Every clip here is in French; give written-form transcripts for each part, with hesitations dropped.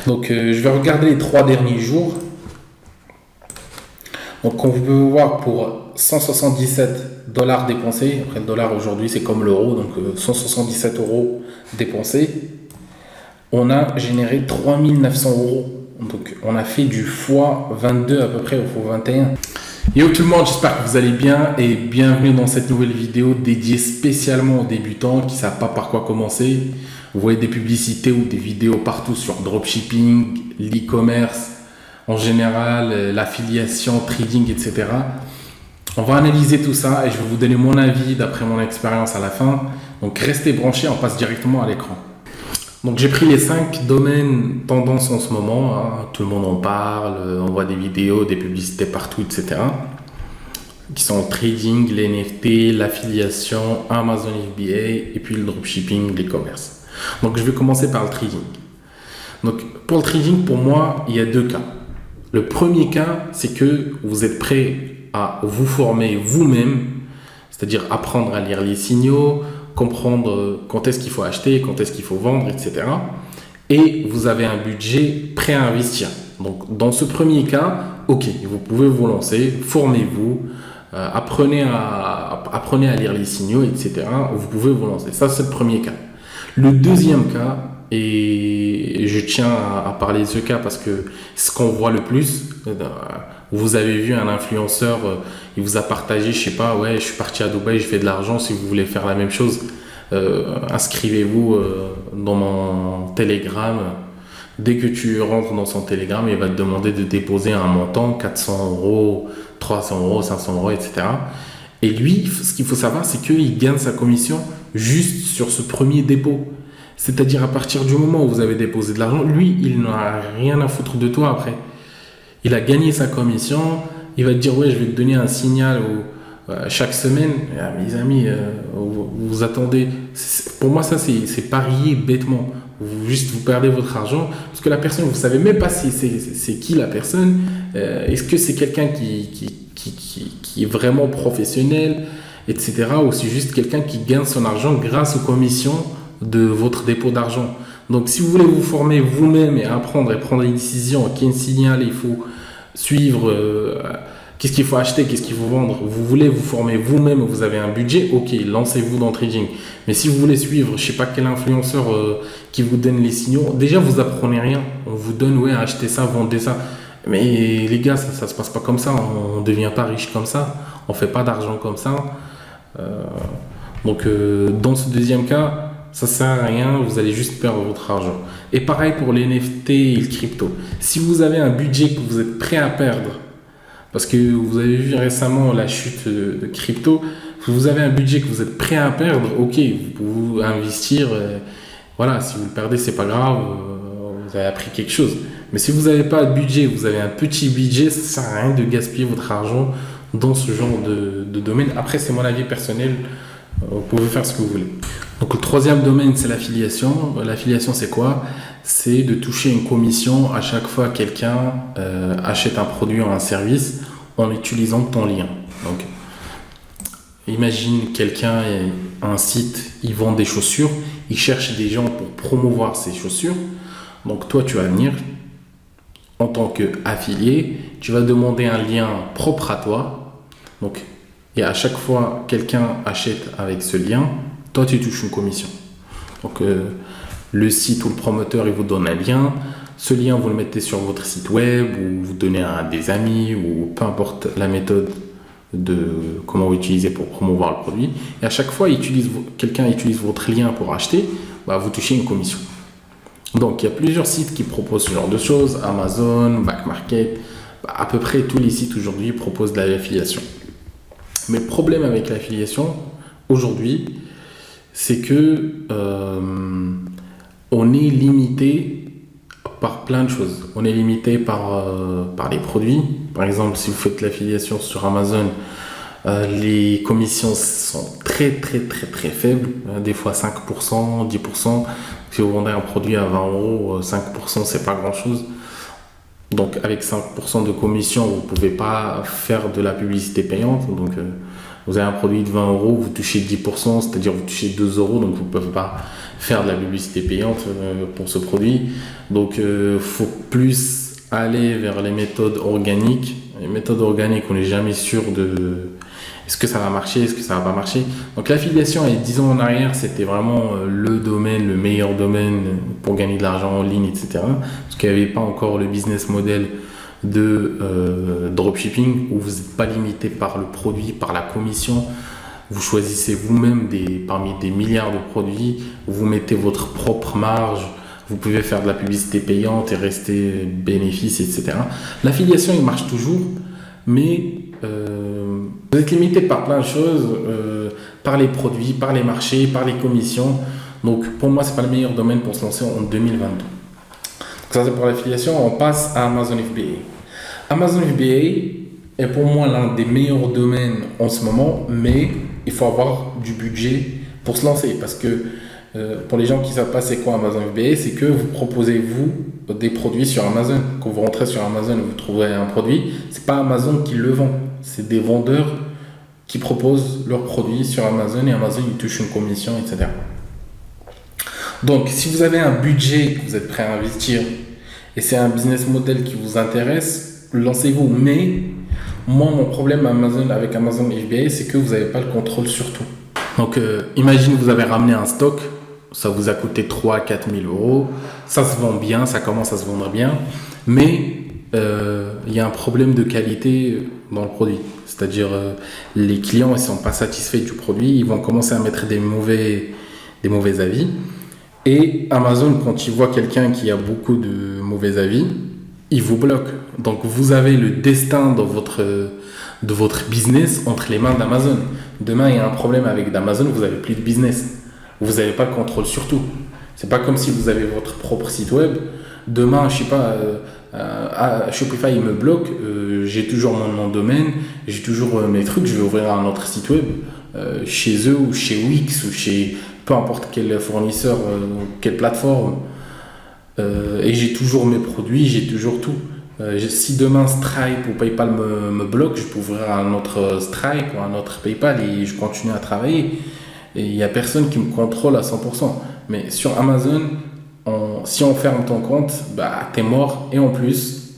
Donc je vais regarder les 3 derniers jours. Donc on peut voir pour 177 dollars dépensés, après le dollar aujourd'hui c'est comme l'euro, donc 177 euros dépensés, on a généré 3900 euros. Donc on a fait du x22 à peu près, ou x21. Yo tout le monde, j'espère que vous allez bien et bienvenue dans cette nouvelle vidéo dédiée spécialement aux débutants qui ne savent pas par quoi commencer. Vous voyez des publicités ou des vidéos partout sur dropshipping, l'e-commerce, en général, l'affiliation, trading, etc. On va analyser tout ça et je vais vous donner mon avis d'après mon expérience à la fin. Donc restez branchés, on passe directement à l'écran. Donc j'ai pris les 5 domaines tendance en ce moment, hein. Tout le monde en parle, on voit des vidéos, des publicités partout, etc. Qui sont le trading, les NFT, l'affiliation, Amazon FBA et puis le dropshipping, l'e-commerce. Donc je vais commencer par le trading. Donc pour le trading, pour moi, il y a 2 cas. Le premier cas, c'est que vous êtes prêt à vous former vous-même, c'est-à-dire apprendre à lire les signaux, comprendre quand est-ce qu'il faut acheter, quand est-ce qu'il faut vendre, etc. Et vous avez un budget prêt à investir. Donc dans ce premier cas, ok, vous pouvez vous lancer, formez-vous, apprenez à lire les signaux, etc. Vous pouvez vous lancer. Ça, c'est le premier cas. Le deuxième cas, et je tiens à parler de ce cas parce que c'est ce qu'on voit le plus. Vous avez vu un influenceur, il vous a partagé, je sais pas, ouais, je suis parti à Dubaï, je fais de l'argent, si vous voulez faire la même chose, inscrivez-vous dans mon Telegram. Dès que tu rentres dans son Telegram, il va te demander de déposer un montant, 400 euros, 300 euros, 500 euros, etc. Et lui, ce qu'il faut savoir, c'est qu'il gagne sa commission juste sur ce premier dépôt. C'est-à-dire à partir du moment où vous avez déposé de l'argent, lui, il n'a rien à foutre de toi après. Il a gagné sa commission, il va te dire ouais, je vais te donner un signal chaque semaine. Ah, mes amis, vous attendez. Pour moi, ça c'est parier bêtement. Vous perdez votre argent parce que la personne, vous savez même pas si c'est qui la personne. Est-ce que c'est quelqu'un qui est vraiment professionnel, etc. Ou c'est juste quelqu'un qui gagne son argent grâce aux commissions de votre dépôt d'argent. Donc si vous voulez vous former vous-même et apprendre et prendre des décisions, quel signal il faut suivre, qu'est-ce qu'il faut acheter, qu'est-ce qu'il faut vendre, vous voulez vous former vous-même, vous avez un budget, ok, lancez-vous dans le trading. Mais si vous voulez suivre, je sais pas quel influenceur qui vous donne les signaux, déjà vous apprenez rien, on vous donne, ouais, achetez ça, vendez ça. Mais les gars, ça se passe pas comme ça, on devient pas riche comme ça, on fait pas d'argent comme ça. Donc dans ce deuxième cas, ça sert à rien, vous allez juste perdre votre argent. Et pareil pour les NFT et le crypto. Si vous avez un budget que vous êtes prêt à perdre, parce que vous avez vu récemment la chute de crypto, si vous avez un budget que vous êtes prêt à perdre, ok, vous pouvez investir. Voilà, si vous le perdez, c'est pas grave, vous avez appris quelque chose. Mais si vous n'avez pas de budget, vous avez un petit budget, ça sert à rien de gaspiller votre argent dans ce genre de domaine. Après, c'est mon avis personnel. Vous pouvez faire ce que vous voulez. Donc le troisième domaine, c'est l'affiliation. L'affiliation, c'est quoi? C'est de toucher une commission à chaque fois que quelqu'un achète un produit ou un service en utilisant ton lien. Donc, imagine quelqu'un a un site, il vend des chaussures, il cherche des gens pour promouvoir ses chaussures. Donc toi, tu vas venir en tant qu'affilié, tu vas demander un lien propre à toi. Donc, et à chaque fois que quelqu'un achète avec ce lien, toi, tu touches une commission. Donc, le site ou le promoteur, il vous donne un lien. Ce lien, vous le mettez sur votre site web ou vous donnez à des amis ou peu importe la méthode de comment vous utilisez pour promouvoir le produit. Et à chaque fois, quelqu'un utilise votre lien pour acheter, bah, vous touchez une commission. Donc, il y a plusieurs sites qui proposent ce genre de choses. Amazon, Back Market, bah, à peu près tous les sites aujourd'hui proposent de l'affiliation. Mais le problème avec l'affiliation aujourd'hui, c'est que on est limité par plein de choses. On est limité par les produits. Par exemple, si vous faites l'affiliation sur Amazon, les commissions sont très faibles. Des fois 5%, 10%. Si vous vendez un produit à 20 euros, 5%, c'est pas grand-chose. Donc avec 5% de commission, vous ne pouvez pas faire de la publicité payante. Donc Vous avez un produit de 20 euros, vous touchez 10%, c'est-à-dire vous touchez 2 euros, donc vous ne pouvez pas faire de la publicité payante pour ce produit. Donc il faut plus aller vers les méthodes organiques. Les méthodes organiques, on n'est jamais sûr de est-ce que ça va marcher, est-ce que ça va pas marcher. Donc l'affiliation, il y a 10 ans en arrière, c'était vraiment le domaine, le meilleur domaine pour gagner de l'argent en ligne, etc. Parce qu'il n'y avait pas encore le business model de dropshipping où vous n'êtes pas limité par le produit, par la commission. Vous choisissez vous-même parmi des milliards de produits, vous mettez votre propre marge, vous pouvez faire de la publicité payante et rester bénéfice, etc. L'affiliation, il marche toujours, mais vous êtes limité par plein de choses, par les produits, par les marchés, par les commissions. Donc pour moi, ce n'est pas le meilleur domaine pour se lancer en 2022. Donc ça, c'est pour l'affiliation. On passe à Amazon FBA. Amazon FBA est pour moi l'un des meilleurs domaines en ce moment, mais il faut avoir du budget pour se lancer. Parce que pour les gens qui ne savent pas c'est quoi Amazon FBA, c'est que vous proposez des produits sur Amazon. Quand vous rentrez sur Amazon et vous trouverez un produit, c'est pas Amazon qui le vend, c'est des vendeurs qui proposent leurs produits sur Amazon et Amazon il touche une commission, etc. Donc si vous avez un budget que vous êtes prêt à investir et c'est un business model qui vous intéresse, lancez-vous. Mais moi, mon problème avec Amazon FBA, c'est que vous n'avez pas le contrôle sur tout. Donc imagine vous avez ramené un stock, ça vous a coûté 3 à 4 000 euros, ça se vend bien, ça commence à se vendre bien, mais il y a un problème de qualité dans le produit. C'est-à-dire les clients ne sont pas satisfaits du produit, ils vont commencer à mettre des mauvais avis. Et Amazon, quand il voit quelqu'un qui a beaucoup de mauvais avis, il vous bloque. Donc vous avez le destin de votre business entre les mains d'Amazon. Demain, il y a un problème avec Amazon, vous n'avez plus de business. Vous n'avez pas le contrôle sur tout. C'est pas comme si vous avez votre propre site web. Demain, je sais pas, Shopify il me bloque, j'ai toujours mon nom de domaine, j'ai toujours mes trucs, je vais ouvrir un autre site web chez eux ou chez Wix ou chez peu importe quel fournisseur, quelle plateforme. Et j'ai toujours mes produits, j'ai toujours tout. Si demain Stripe ou PayPal me bloque, je peux ouvrir un autre Stripe ou un autre PayPal et je continue à travailler. Et il n'y a personne qui me contrôle à 100%. Mais sur Amazon, si on ferme ton compte, bah, t'es mort. Et en plus,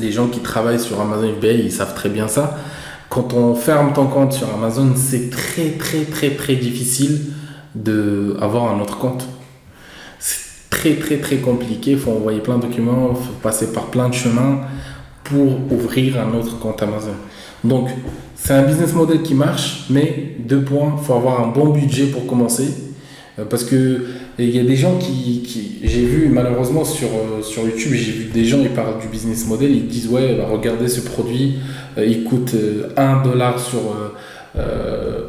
les gens qui travaillent sur Amazon FBA, ils savent très bien ça. Quand on ferme ton compte sur Amazon, c'est très très très très difficile d'avoir un autre compte. C'est très très très compliqué. Il faut envoyer plein de documents, il faut passer par plein de chemins pour ouvrir un autre compte Amazon. Donc, c'est un business model qui marche, mais 2 points, il faut avoir un bon budget pour commencer. Parce que il y a des gens qui j'ai vu malheureusement sur YouTube, j'ai vu des gens, ils parlent du business model, ils disent ouais, bah, regardez ce produit, il coûte 1 dollar sur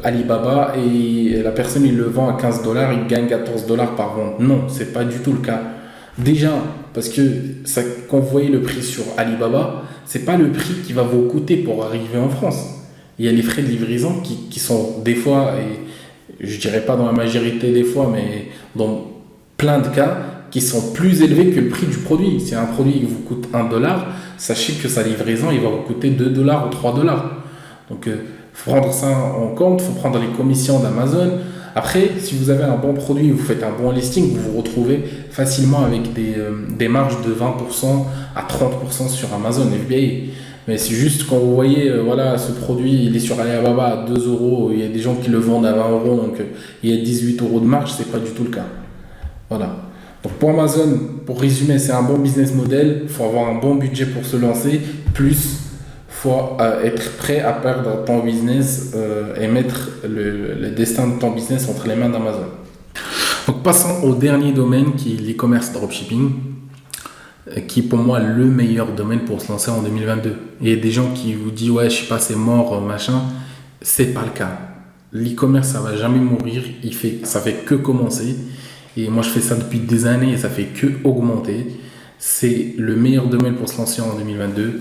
Alibaba et la personne il le vend à 15 dollars, il gagne 14 dollars par vente. Non, c'est pas du tout le cas. Déjà, parce que quand vous voyez le prix sur Alibaba, c'est pas le prix qui va vous coûter pour arriver en France. Il y a les frais de livraison qui sont des fois, et je dirais pas dans la majorité des fois, mais dans plein de cas, qui sont plus élevés que le prix du produit. Si un produit vous coûte 1 dollar, sachez que sa livraison, il va vous coûter 2 dollars ou 3 dollars. Donc, il faut prendre ça en compte, il faut prendre les commissions d'Amazon. Après, si vous avez un bon produit, vous faites un bon listing, vous vous retrouvez facilement avec des marges de 20% à 30% sur Amazon FBA. Mais c'est juste quand vous voyez, voilà, ce produit, il est sur Alibaba à 2 euros, il y a des gens qui le vendent à 20 euros, donc il y a 18 euros de marge, c'est pas du tout le cas. Voilà. Donc pour Amazon, pour résumer, c'est un bon business model, il faut avoir un bon budget pour se lancer, plus il faut être prêt à perdre ton business et mettre le destin de ton business entre les mains d'Amazon. Donc passons au dernier domaine qui est l'e-commerce dropshipping, qui est pour moi le meilleur domaine pour se lancer en 2022. Il y a des gens qui vous disent ouais, je sais pas, c'est mort, machin. C'est pas le cas. L'e-commerce, ça va jamais mourir, ça fait que commencer. Et moi, je fais ça depuis des années et ça fait que augmenter. C'est le meilleur domaine pour se lancer en 2022.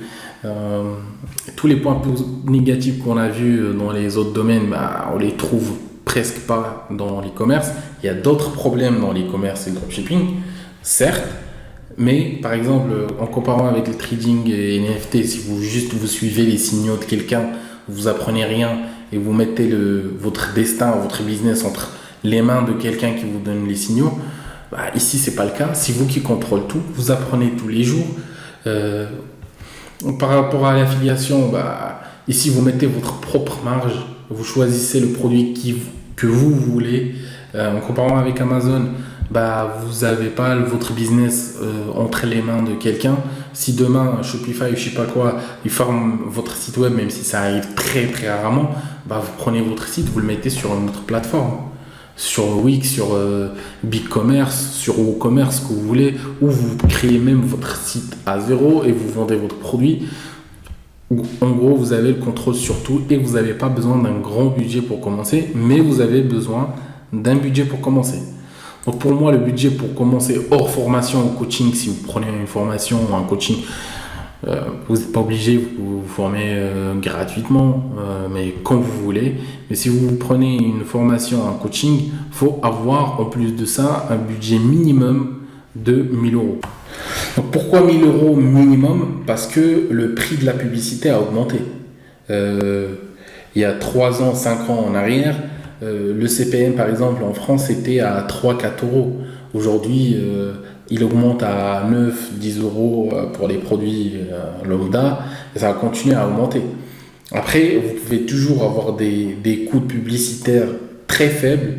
Tous les points négatifs qu'on a vus dans les autres domaines, bah, on les trouve presque pas dans l'e-commerce. Il y a d'autres problèmes dans l'e-commerce et le dropshipping, certes. Mais par exemple, en comparant avec le trading et NFT, si vous suivez les signaux de quelqu'un, vous apprenez rien et vous mettez votre destin, votre business entre les mains de quelqu'un qui vous donne les signaux. Ici, c'est pas le cas. C'est vous qui contrôlez tout. Vous apprenez tous les jours. Par rapport à l'affiliation, ici, vous mettez votre propre marge. Vous choisissez le produit que vous voulez. En comparant avec Amazon, vous n'avez pas votre business entre les mains de quelqu'un. Si demain, Shopify ou je sais pas quoi, ils ferment votre site web, même si ça arrive très très rarement, vous prenez votre site, vous le mettez sur une autre plateforme. Sur Wix, sur BigCommerce, sur WooCommerce, que vous voulez, ou vous créez même votre site à zéro et vous vendez votre produit. En gros, vous avez le contrôle sur tout et vous n'avez pas besoin d'un grand budget pour commencer, mais vous avez besoin d'un budget pour commencer. Donc pour moi, le budget pour commencer hors formation ou coaching, si vous prenez une formation ou un coaching, vous n'êtes pas obligé, vous vous formez gratuitement, mais quand vous voulez. Mais si vous prenez une formation, un coaching, il faut avoir en plus de ça un budget minimum de 1000 euros. Donc pourquoi 1000 euros minimum? Parce que le prix de la publicité a augmenté. Il y a 3 ans, 5 ans en arrière, le CPM par exemple en France était à 3-4 euros. Aujourd'hui, il augmente à 9-10 euros pour les produits lambda et ça va continuer à augmenter. Après, vous pouvez toujours avoir des coûts publicitaires très faibles.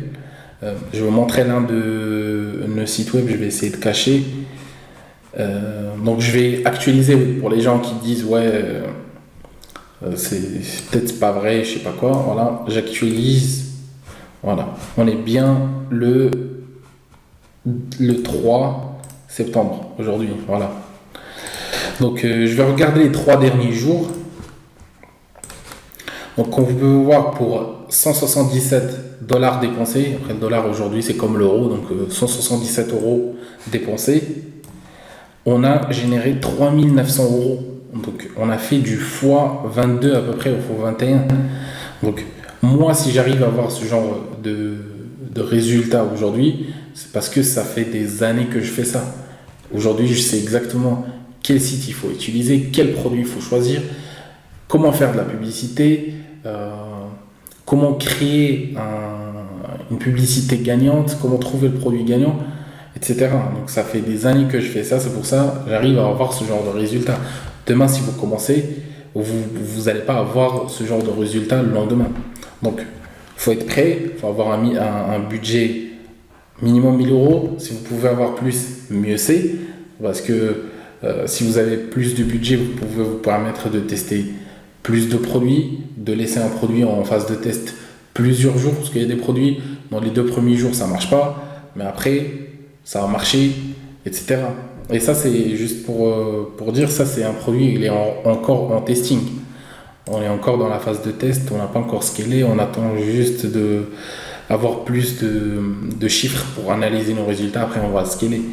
Je vais vous montrer l'un de nos sites web, je vais essayer de cacher. Donc je vais actualiser pour les gens qui disent c'est peut-être pas vrai, je sais pas quoi. Voilà, j'actualise. Voilà, on est bien le 3 septembre aujourd'hui. Voilà. Donc je vais regarder les 3 derniers jours. Donc on peut voir pour 177 dollars dépensés. Après le dollar aujourd'hui c'est comme l'euro, donc 177 euros dépensés. On a généré 3900 euros. Donc on a fait du x22 à peu près au x21. Donc moi si j'arrive à avoir ce genre de résultats aujourd'hui, c'est parce que ça fait des années que je fais ça. Aujourd'hui je sais exactement quel site il faut utiliser, quel produit il faut choisir, comment faire de la publicité, comment créer une publicité gagnante, comment trouver le produit gagnant, etc. Donc ça fait des années que je fais ça, c'est pour ça que j'arrive à avoir ce genre de résultat. Demain, si vous commencez, vous n'allez pas avoir ce genre de résultat le lendemain. Donc, il faut être prêt, il faut avoir un budget minimum 1000 euros. Si vous pouvez avoir plus, mieux c'est. Parce que si vous avez plus de budget, vous pouvez vous permettre de tester plus de produits, de laisser un produit en phase de test plusieurs jours. Parce qu'il y a des produits, dans les 2 premiers jours, ça ne marche pas. Mais après, ça va marcher, etc. Et ça, c'est juste pour dire, ça c'est un produit, il est encore en testing. On est encore dans la phase de test, on n'a pas encore scalé, on attend juste d'avoir plus de chiffres pour analyser nos résultats, après on va scaler.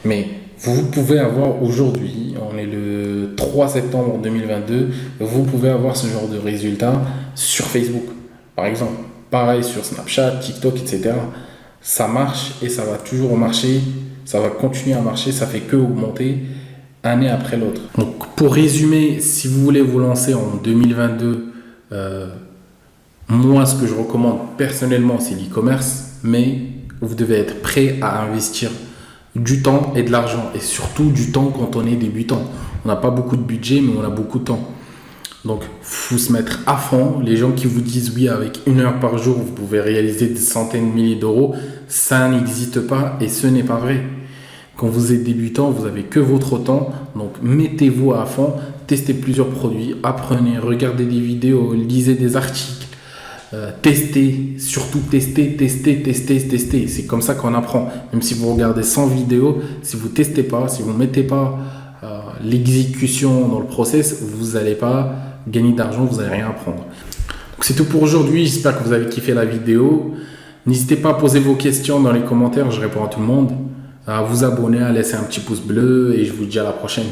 Mais vous pouvez avoir aujourd'hui, on est le 3 septembre 2022, vous pouvez avoir ce genre de résultats sur Facebook, par exemple. Pareil sur Snapchat, TikTok, etc. Ça marche et ça va toujours marcher. Ça va continuer à marcher, ça fait que augmenter année après l'autre. Donc pour résumer, si vous voulez vous lancer en 2022, moi ce que je recommande personnellement c'est l'e-commerce, mais vous devez être prêt à investir du temps et de l'argent, et surtout du temps quand on est débutant. On n'a pas beaucoup de budget, mais on a beaucoup de temps. Donc il faut se mettre à fond. Les gens qui vous disent oui, avec 1 heure par jour, vous pouvez réaliser des centaines de milliers d'euros, ça n'existe pas et ce n'est pas vrai. Quand vous êtes débutant, vous n'avez que votre temps, donc mettez-vous à fond, testez plusieurs produits, apprenez, regardez des vidéos, lisez des articles, testez, surtout testez. C'est comme ça qu'on apprend. Même si vous regardez 100 vidéos, si vous ne testez pas, si vous ne mettez pas l'exécution dans le process, vous n'allez pas gagner d'argent, vous n'allez rien apprendre. Donc c'est tout pour aujourd'hui, j'espère que vous avez kiffé la vidéo. N'hésitez pas à poser vos questions dans les commentaires, je réponds à tout le monde. À vous abonner, à laisser un petit pouce bleu et je vous dis à la prochaine.